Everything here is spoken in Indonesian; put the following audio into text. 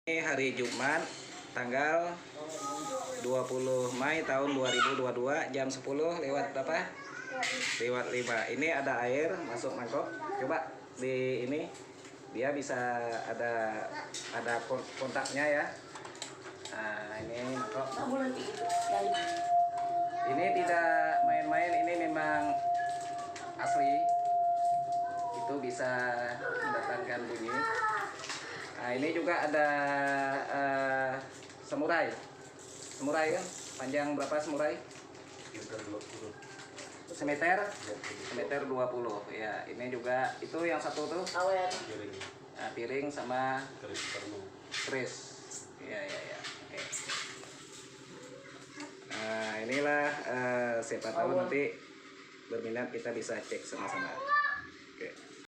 Ini hari Jumat tanggal 20 Mei tahun 2022 jam 10 lewat berapa? Lewat 5. Ini ada air masuk mangkok. Coba di ini dia bisa ada kontaknya ya. Nah, ini mangkok. Ini tidak main-main, ini memang asli. Itu bisa mendatangkan bunyi. Nah, ini juga ada semurai kan, panjang berapa semurai? Semeter 20 ya. Ini juga itu yang satu tuh piring sama keris ya. Oke. Nah, inilah siapa tahu nanti berminat kita bisa cek sama-sama.